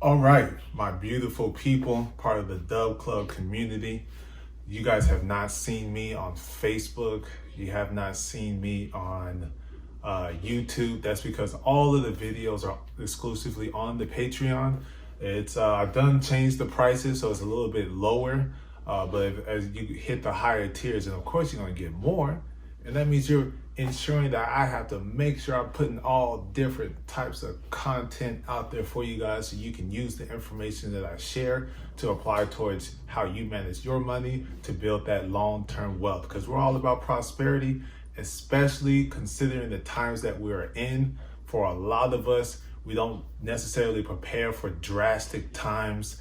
All right, my beautiful people, part of the Dub Club community. You guys have not seen me on Facebook. You have not seen me on YouTube. That's because all of the videos are exclusively on the Patreon. It's I've done change the prices, so it's a little bit lower. But as you hit the higher tiers, and of course you're gonna get more, and that means you're ensuring that I have to make sure I'm putting all different types of content out there for you guys so you can use the information that I share to apply towards how you manage your money to build that long-term wealth. Because we're all about prosperity, especially considering the times that we're in. For a lot of us, we don't necessarily prepare for drastic times,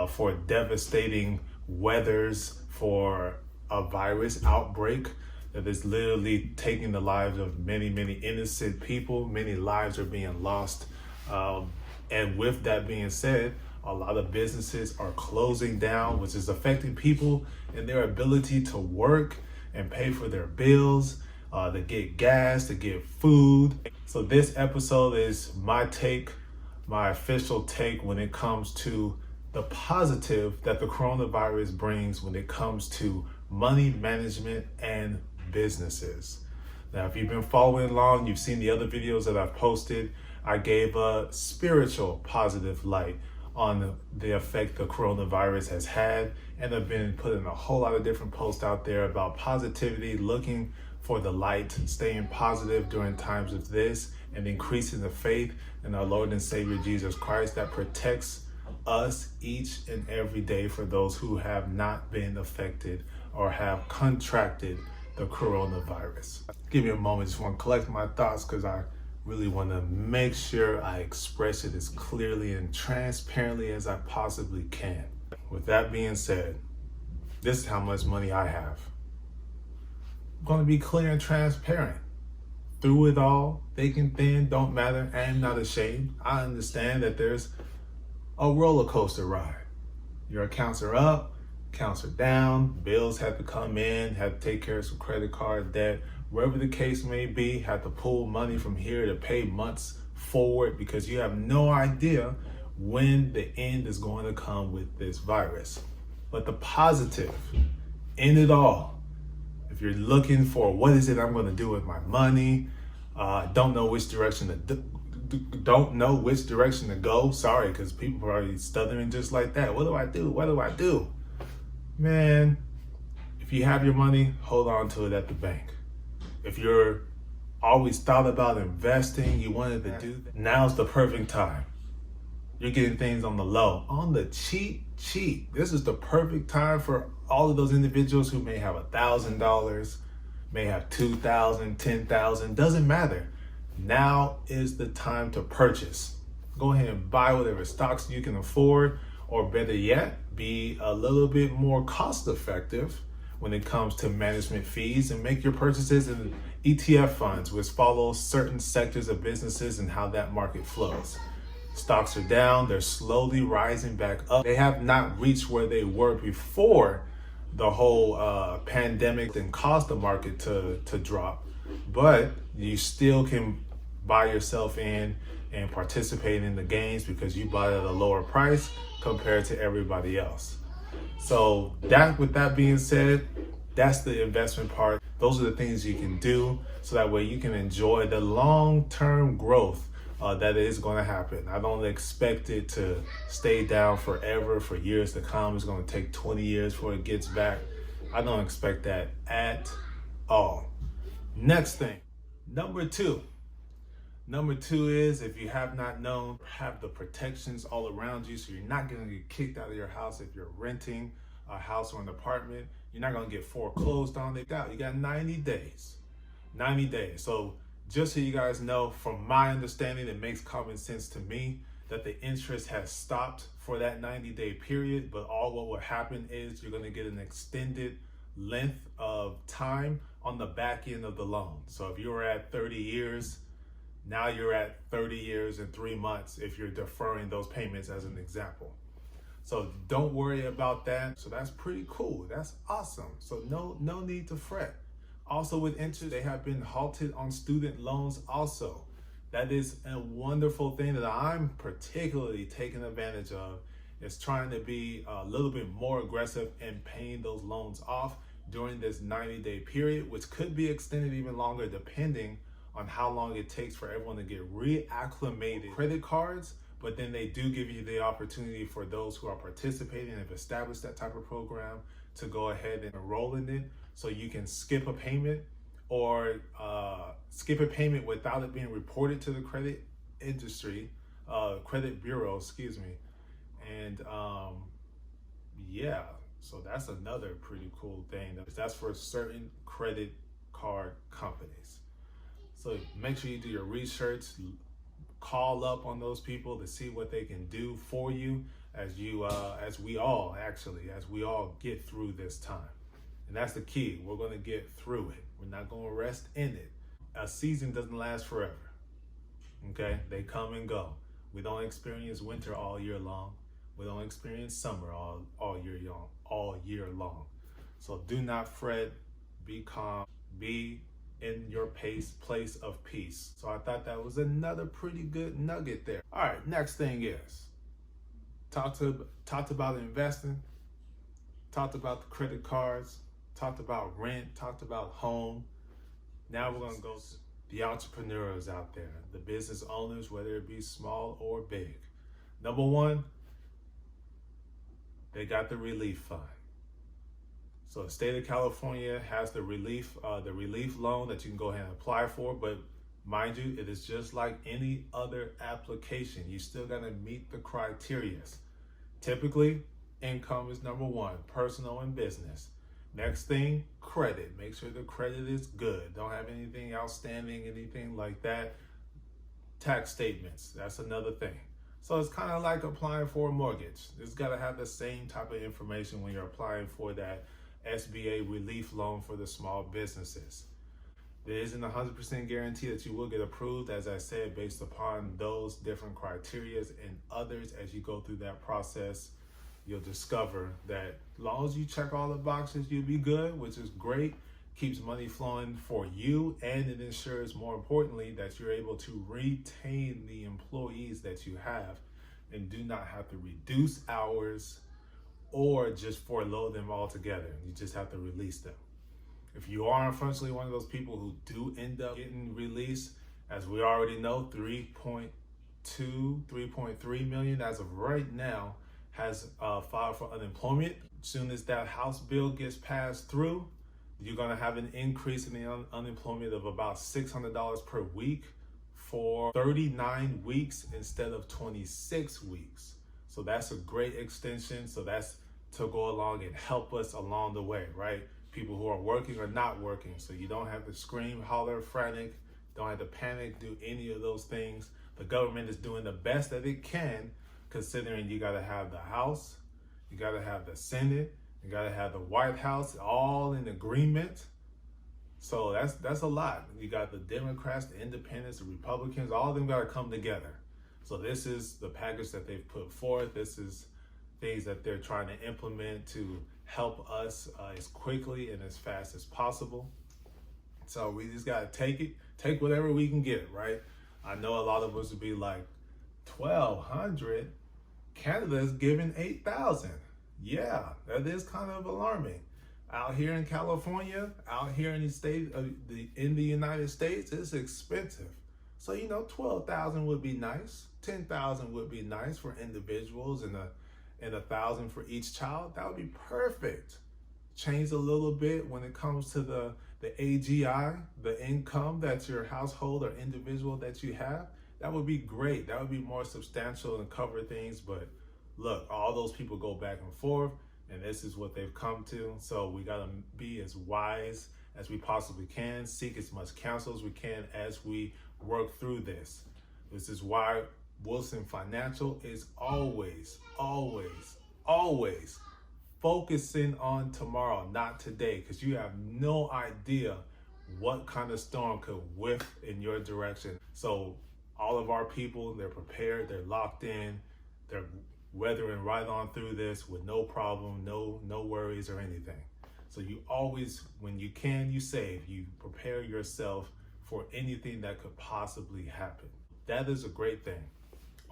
for devastating weathers, for a virus outbreak that is literally taking the lives of many, many innocent people. Many lives are being lost. And with that being said, a lot of businesses are closing down, which is affecting people and their ability to work and pay for their bills, to get gas, to get food. So this episode is my take, my official take when it comes to the positive that the coronavirus brings when it comes to money management and businesses. Now, if you've been following along, you've seen the other videos that I've posted. I gave a spiritual positive light on the effect the coronavirus has had, and I've been putting a whole lot of different posts out there about positivity, looking for the light, staying positive during times of this, and increasing the faith in our Lord and Savior Jesus Christ that protects us each and every day for those who have not been affected or have contracted the coronavirus. Give me a moment, just want to collect my thoughts because I really want to make sure I express it as clearly and transparently as I possibly can. With that being said, this is how much money I have. I'm going to be clear and transparent. Through it all, thick and thin, don't matter. I am not ashamed. I understand that there's a roller coaster ride. Your accounts are up, accounts are down, bills have to come in, have to take care of some credit card debt, wherever the case may be, have to pull money from here to pay months forward because you have no idea when the end is going to come with this virus. But the positive in it all, if you're looking for what is it I'm going to do with my money, don't know which direction to go. Sorry, because people are already stuttering just like that. What do I do? What do I do? Man, if you have your money, hold on to it at the bank. If you're always thought about investing, you wanted to do that, now's the perfect time. You're getting things on the low, on the cheap. This is the perfect time for all of those individuals who may have $1,000, may have $2,000, $10,000, doesn't matter. Now is the time to purchase. Go ahead and buy whatever stocks you can afford, or better yet, be a little bit more cost effective when it comes to management fees and make your purchases in ETF funds, which follow certain sectors of businesses and how that market flows. Stocks are down, they're slowly rising back up. They have not reached where they were before the whole pandemic and caused the market to drop, but you still can buy yourself in and participate in the gains because you bought at a lower price compared to everybody else. So with that being said, that's the investment part. Those are the things you can do so that way you can enjoy the long-term growth that is going to happen. I don't expect it to stay down forever, for years to come. It's going to take 20 years before it gets back. I don't expect that at all. Next thing, number two is, if you have not known, have the protections all around you so you're not going to get kicked out of your house if you're renting a house or an apartment. You're not going to get foreclosed on. You got 90 days. 90 days. So just so you guys know, from my understanding, it makes common sense to me that the interest has stopped for that 90-day period, but all what will happen is you're going to get an extended length of time on the back end of the loan. So if you were at 30 years, now you're at 30 years and 3 months if you're deferring those payments, as an example. So don't worry about that. So that's pretty cool. That's awesome. So no need to fret. Also with interest, they have been halted on student loans also. That is a wonderful thing that I'm particularly taking advantage of, is trying to be a little bit more aggressive in paying those loans off during this 90-day period, which could be extended even longer depending on how long it takes for everyone to get reacclimated. Credit cards, but then they do give you the opportunity for those who are participating and have established that type of program to go ahead and enroll in it, so you can skip a payment or skip a payment without it being reported to the credit industry, credit bureau, excuse me. And yeah, so that's another pretty cool thing. That's for certain credit card companies. So make sure you do your research, call up on those people to see what they can do for you as we all get through this time. And that's the key. We're going to get through it. We're not going to rest in it. A season doesn't last forever. Okay? They come and go. We don't experience winter all year long. We don't experience summer all year long. So do not fret. Be calm. Be in your place of peace. So I thought that was another pretty good nugget there. All right, next thing is talked about investing, talked about the credit cards, talked about rent, talked about home. Now we're gonna go to the entrepreneurs out there, the business owners, whether it be small or big. Number one, they got the relief fund. So the state of California has the relief loan that you can go ahead and apply for, but mind you, it is just like any other application. You still gotta meet the criteria. Typically, income is number one, personal and business. Next thing, credit. Make sure the credit is good. Don't have anything outstanding, anything like that. Tax statements, that's another thing. So it's kind of like applying for a mortgage. It's gotta have the same type of information when you're applying for that SBA relief loan for the small businesses. There isn't 100% guarantee that you will get approved, as I said, based upon those different criteria and others. As you go through that process, you'll discover that as long as you check all the boxes, you'll be good, which is great. Keeps money flowing for you, and it ensures, more importantly, that you're able to retain the employees that you have and do not have to reduce hours or just furlough them altogether. You just have to release them. If you are unfortunately one of those people who do end up getting released, as we already know, 3.3 million as of right now has filed for unemployment. As soon as that House bill gets passed through, you're gonna have an increase in the unemployment of about $600 per week for 39 weeks instead of 26 weeks. So that's a great extension. So that's to go along and help us along the way, right? People who are working or not working. So you don't have to scream, holler, frantic, don't have to panic, do any of those things. The government is doing the best that it can, considering you gotta have the House, you gotta have the Senate, you gotta have the White House all in agreement. So that's a lot. You got the Democrats, the Independents, the Republicans, all of them gotta come together. So this is the package that they've put forth. This is things that they're trying to implement to help us as quickly and as fast as possible. So we just gotta take whatever we can get, right? I know a lot of us would be like, 1,200? Canada's giving 8,000. Yeah, that is kind of alarming. Out here in California, out here in the United States, it's expensive. So 12,000 would be nice. 10,000 would be nice for individuals, and 1,000 for each child. That would be perfect. Change a little bit when it comes to the AGI, the income that your household or individual that you have. That would be great. That would be more substantial and cover things. But look, all those people go back and forth, and this is what they've come to. So we gotta be as wise as we possibly can, seek as much counsel as we can as we work through this. This is why Wilson Financial is always focusing on tomorrow, not today, because you have no idea what kind of storm could whiff in your direction. So all of our people, they're prepared, they're locked in, they're weathering right on through this with no problem, no worries or anything. So you always, when you can, you save, you prepare yourself for anything that could possibly happen. That is a great thing.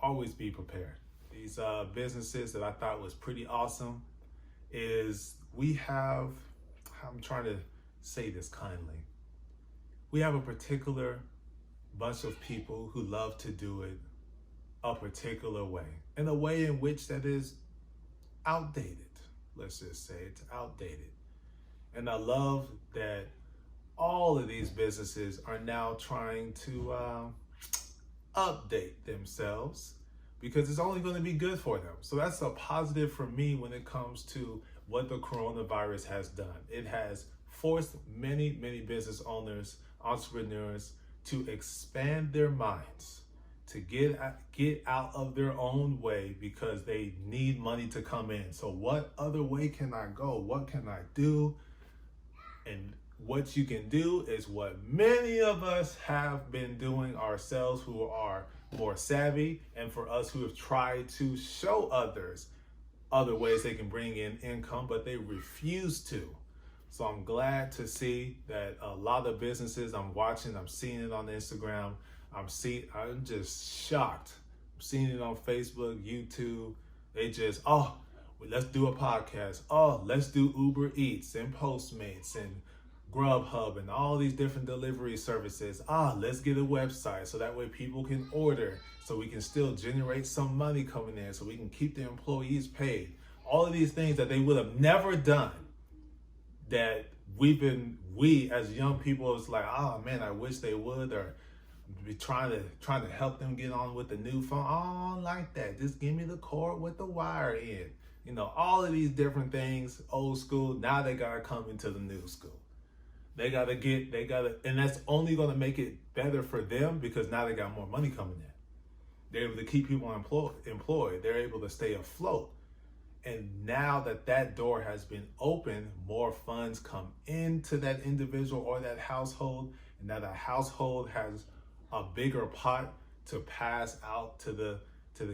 Always be prepared. These businesses that I thought was pretty awesome is we have, I'm trying to say this kindly, we have a particular bunch of people who love to do it a particular way, in a way in which that is outdated. Let's just say it's outdated. And I love that all of these businesses are now trying to update themselves because it's only going to be good for them. So that's a positive for me when it comes to what the coronavirus has done. It has forced many business owners, entrepreneurs to expand their minds, to get out of their own way because they need money to come in. So what other way can I go? What can I do? And what you can do is what many of us have been doing ourselves who are more savvy, and for us who have tried to show others other ways they can bring in income, but they refuse to. So I'm glad to see that a lot of businesses I'm watching, I'm seeing it on Instagram, I'm just shocked. I'm seeing it on Facebook, YouTube. They just, let's do a podcast. Oh, let's do Uber Eats and Postmates and Grubhub and all these different delivery services. Let's get a website so that way people can order, so we can still generate some money coming in, so we can keep the employees paid. All of these things that they would have never done, that we as young people, it's like, oh man, I wish they would, or be trying to help them get on with the new phone. Oh, like that. Just give me the cord with the wire in. You know, all of these different things, old school. Now they gotta come into the new school. They gotta, and that's only gonna make it better for them because now they got more money coming in. They're able to keep people employed. They're able to stay afloat. And now that door has been opened, more funds come into that individual or that household, and now that household has a bigger pot to pass out to the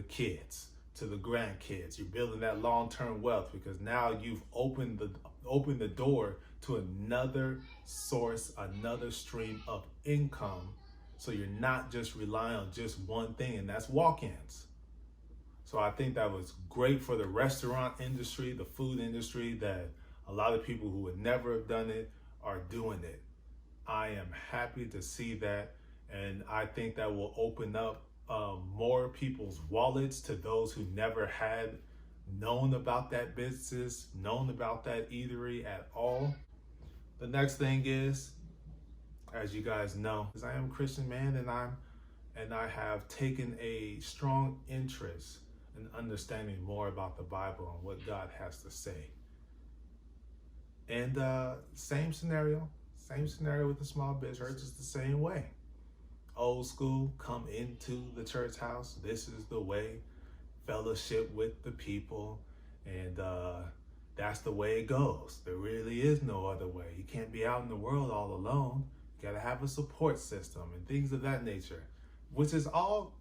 kids, to the grandkids. You're building that long-term wealth because now you've opened the door to another source, another stream of income. So you're not just relying on just one thing, and that's walk-ins. So I think that was great for the restaurant industry, the food industry, that a lot of people who would never have done it are doing it. I am happy to see that. And I think that will open up more people's wallets to those who never had known about that business, known about that eatery at all. The next thing is, as you guys know, is I am a Christian man, and I have taken a strong interest in understanding more about the Bible and what God has to say. And same scenario with the small business. Church is the same way. Old school, come into the church house. This is the way. Fellowship with the people, and that's the way it goes. There really is no other way. You can't be out in the world all alone. You gotta have a support system and things of that nature, which is all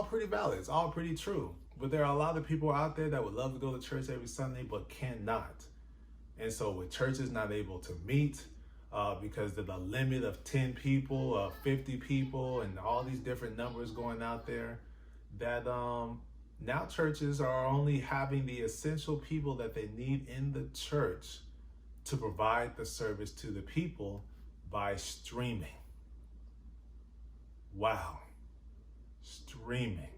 pretty valid. It's all pretty true. But there are a lot of people out there that would love to go to church every Sunday but cannot. And so with churches not able to meet, because of the limit of 10 people, 50 people, and all these different numbers going out there, that now churches are only having the essential people that they need in the church to provide the service to the people by streaming. Wow. Streaming.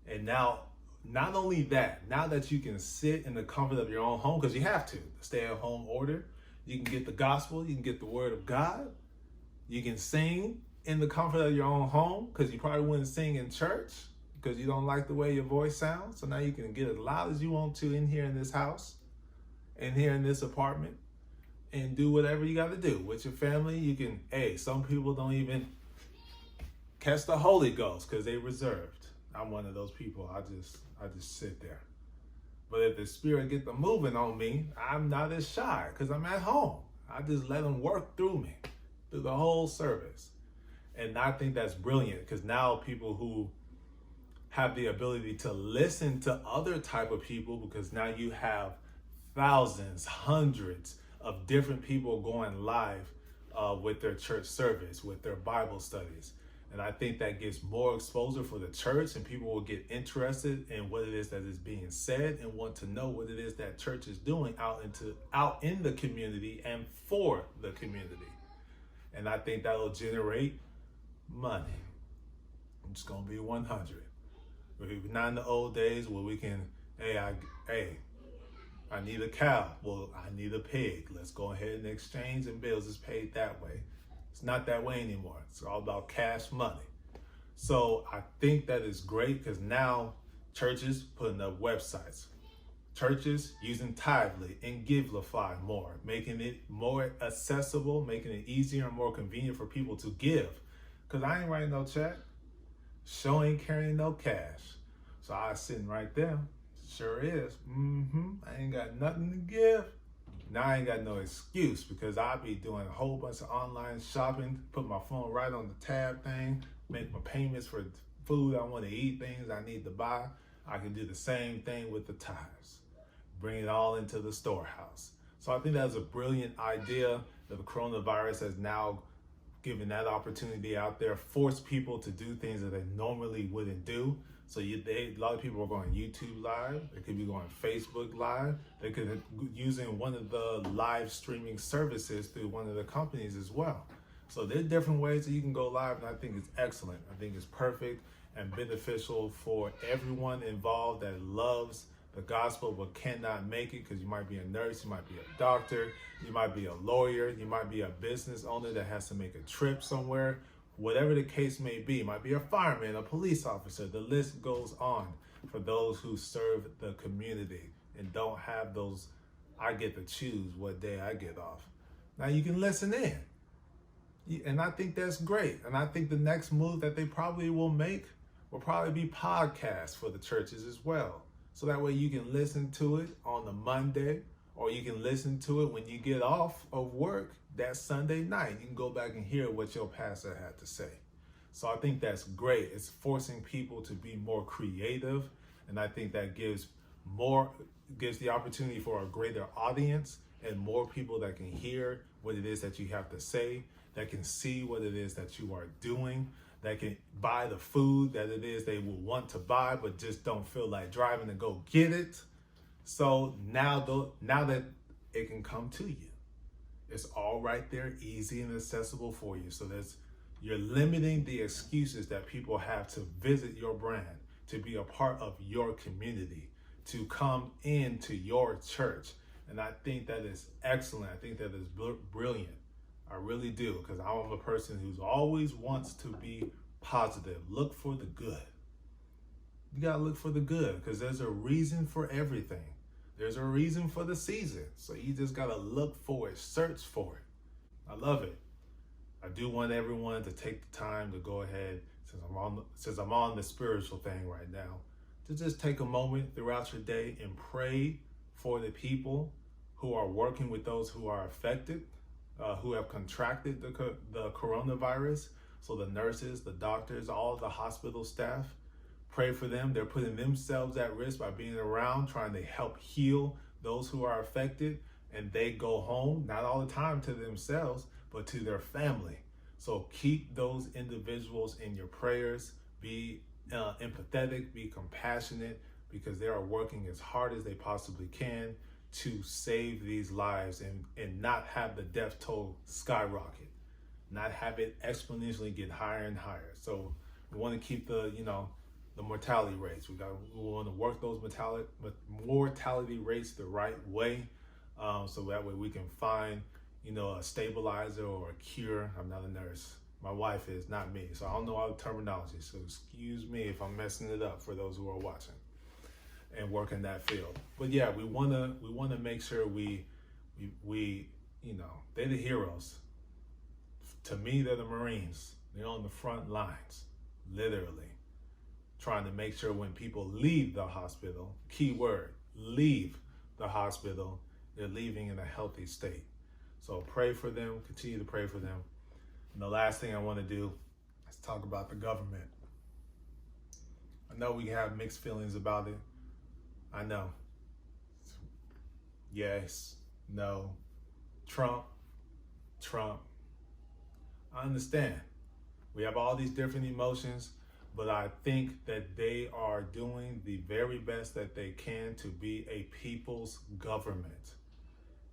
And now, not only that, now that you can sit in the comfort of your own home, because you have to, the stay-at-home order, you can get the gospel, you can get the word of God, you can sing in the comfort of your own home, because you probably wouldn't sing in church because you don't like the way your voice sounds. So now you can get as loud as you want to in here in this house, in here in this apartment, and do whatever you got to do with your family. You can, some people don't even catch the Holy Ghost because they reserved. I'm one of those people. I just sit there. But if the Spirit get the moving on me, I'm not as shy because I'm at home. I just let him work through me, through the whole service. And I think that's brilliant because now people who have the ability to listen to other type of people, because now you have thousands, hundreds of different people going live with their church service, with their Bible studies. And I think that gives more exposure for the church, and people will get interested in what it is that is being said and want to know what it is that church is doing out in the community and for the community. And I think that'll generate money. I'm just gonna be 100. We're not in the old days where we can, I need a cow. Well, I need a pig. Let's go ahead and exchange, and bills is paid that way. It's not that way anymore. It's all about cash money. So I think that is great, because now churches putting up websites, churches using Tithely and Givelify more, making it more accessible, making it easier and more convenient for people to give. Because I ain't writing no check. Show ain't carrying no cash. So I was sitting right there. Sure is. I ain't got nothing to give. Now I ain't got no excuse, because I be doing a whole bunch of online shopping, put my phone right on the tab thing, make my payments for food I want to eat, things I need to buy. I can do the same thing with the tithes. Bring it all into the storehouse. So I think that's a brilliant idea that the coronavirus has now given that opportunity out there, force people to do things that they normally wouldn't do. So a lot of people are going YouTube Live. They could be going Facebook Live. They could be using one of the live streaming services through one of the companies as well. So there are different ways that you can go live, and I think it's excellent. I think it's perfect and beneficial for everyone involved that loves the gospel but cannot make it, because you might be a nurse, you might be a doctor, you might be a lawyer, you might be a business owner that has to make a trip somewhere. Whatever the case may be, it might be a fireman, a police officer. The list goes on for those who serve the community and don't have those, I get to choose what day I get off. Now you can listen in. And I think that's great. And I think the next move that they probably will make will probably be podcasts for the churches as well. So that way you can listen to it on the Monday, or you can listen to it when you get off of work that Sunday night. You can go back and hear what your pastor had to say. So I think that's great. It's forcing people to be more creative. And I think that gives the opportunity for a greater audience and more people that can hear what it is that you have to say, that can see what it is that you are doing, that can buy the food that it is they will want to buy, but just don't feel like driving to go get it. So now that it can come to you, it's all right there, easy and accessible for you. So you're limiting the excuses that people have to visit your brand, to be a part of your community, to come into your church. And I think that is excellent. I think that is brilliant. I really do, because I'm a person who's always wants to be positive. Look for the good. You gotta look for the good, because there's a reason for everything. There's a reason for the season. So you just gotta look for it, search for it. I love it. I do want everyone to take the time to go ahead, since I'm on the spiritual thing right now, to just take a moment throughout your day and pray for the people who are working with those who are affected, who have contracted the coronavirus. So the nurses, the doctors, all the hospital staff, pray for them. They're putting themselves at risk by being around, trying to help heal those who are affected. And they go home, not all the time to themselves, but to their family. So keep those individuals in your prayers. Be empathetic, be compassionate, because they are working as hard as they possibly can to save these lives and not have the death toll skyrocket, not have it exponentially get higher and higher. So we want to keep the mortality rates. We want to work those mortality rates the right way, so that way we can find a stabilizer or a cure. I'm not a nurse. My wife is, not me. So I don't know all the terminology. So excuse me if I'm messing it up for those who are watching and work in that field. But yeah, we wanna make sure we they're the heroes. To me, they're the Marines. They're on the front lines, literally, trying to make sure when people leave the hospital, key word, leave the hospital, they're leaving in a healthy state. So pray for them, continue to pray for them. And the last thing I want to do is talk about the government. I know we have mixed feelings about it. I know. Yes, no. Trump. I understand. We have all these different emotions, but I think that they are doing the very best that they can to be a people's government.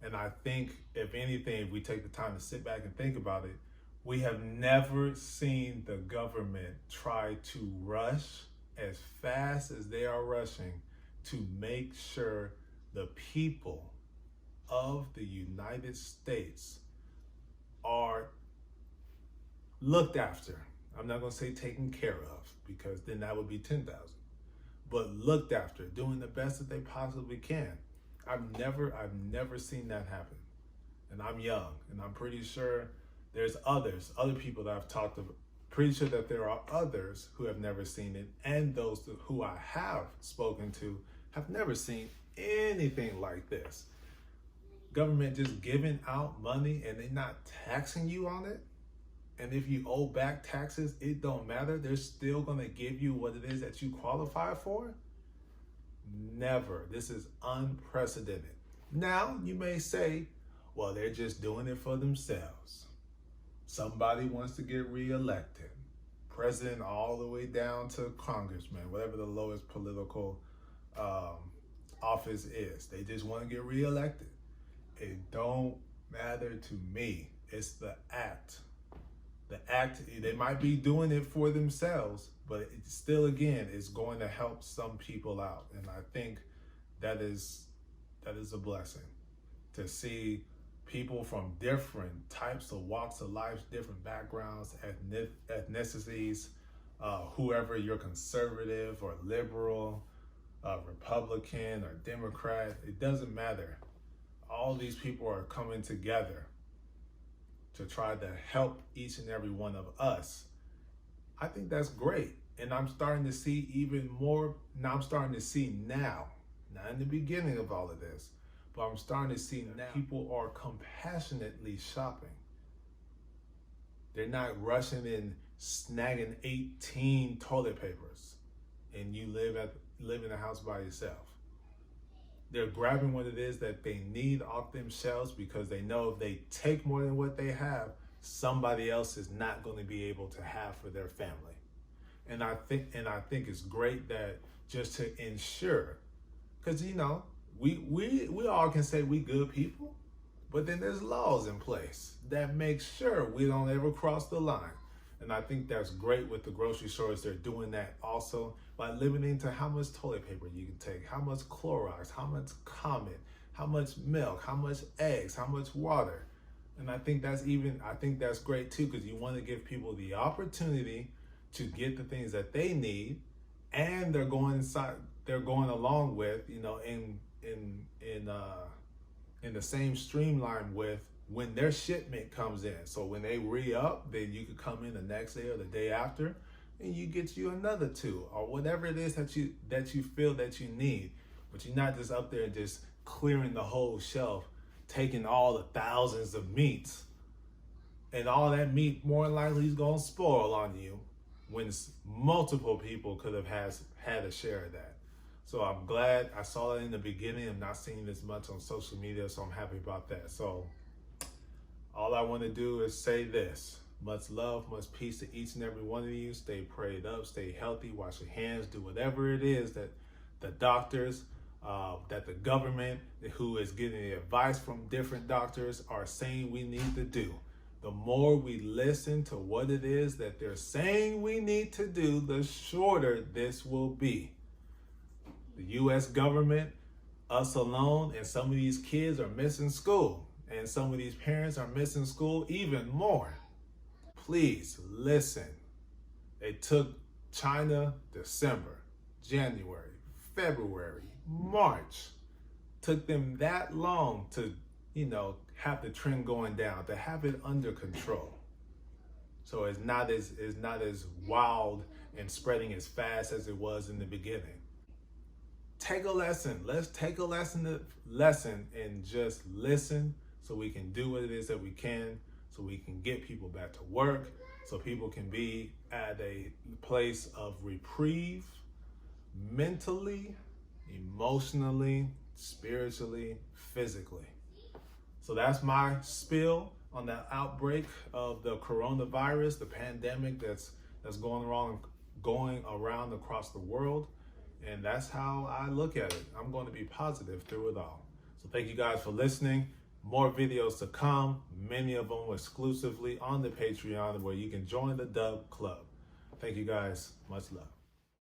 And I think, if anything, if we take the time to sit back and think about it, we have never seen the government try to rush as fast as they are rushing to make sure the people of the United States are looked after. I'm not going to say taken care of, because then that would be 10,000. But looked after, doing the best that they possibly can. I've never seen that happen. And I'm young, and I'm pretty sure there's other people that I've talked to, pretty sure that there are others who have never seen it, and those who I have spoken to have never seen anything like this. Government just giving out money and they not taxing you on it. And if you owe back taxes, it don't matter. They're still going to give you what it is that you qualify for. Never. This is unprecedented. Now, you may say, well, they're just doing it for themselves. Somebody wants to get reelected. President all the way down to congressman, whatever the lowest political office is. They just want to get reelected. It don't matter to me. It's the act. The act, they might be doing it for themselves, but it still, again, is going to help some people out. And I think that is a blessing to see people from different types of walks of life, different backgrounds, ethnicities, whoever you're, conservative or liberal, Republican or Democrat, it doesn't matter. All these people are coming together to try to help each and every one of us. I think that's great. And I'm starting to see even more. Now I'm starting to see now, not in the beginning of all of this, but I'm starting to see now people are compassionately shopping. They're not rushing and snagging 18 toilet papers and you live in a house by yourself. They're grabbing what it is that they need off them shelves, because they know if they take more than what they have, somebody else is not going to be able to have for their family. And I think it's great that, just to ensure, because we all can say we good people, but then there's laws in place that make sure we don't ever cross the line. And I think that's great with the grocery stores. They're doing that also by limiting to how much toilet paper you can take, how much Clorox, how much Comet, how much milk, how much eggs, how much water. And I think that's great too, because you want to give people the opportunity to get the things that they need, and they're going along with, in the same streamline with when their shipment comes in. So when they re-up, then you could come in the next day or the day after, and you get you another 2 or whatever it is that you feel that you need. But you're not just up there just clearing the whole shelf, taking all the thousands of meats, and all that meat more than likely is going to spoil on you, when multiple people could have had a share of that. So I'm glad I saw that in the beginning. I'm not seeing this much on social media, so I'm happy about that. So all I want to do is say this: much love, much peace to each and every one of you. Stay prayed up, stay healthy, wash your hands, do whatever it is that the doctors, that the government, who is getting the advice from different doctors, are saying we need to do. The more we listen to what it is that they're saying we need to do, the shorter this will be. The U.S. government, us alone, and some of these kids are missing school. And some of these parents are missing school even more. Please listen. It took China December, January, February, March. Took them that long to, have the trend going down, to have it under control. So it's not as wild and spreading as fast as it was in the beginning. Take a lesson. Let's take a lesson and just listen, so we can do what it is that we can, so we can get people back to work, so people can be at a place of reprieve, mentally, emotionally, spiritually, physically. So that's my spiel. on the outbreak of the coronavirus, the pandemic that's going around across the world. And that's how I look at it. I'm going to be positive through it all. So thank you guys for listening. More videos to come, many of them exclusively on the Patreon, where you can join the Dub Club. Thank you guys. Much love.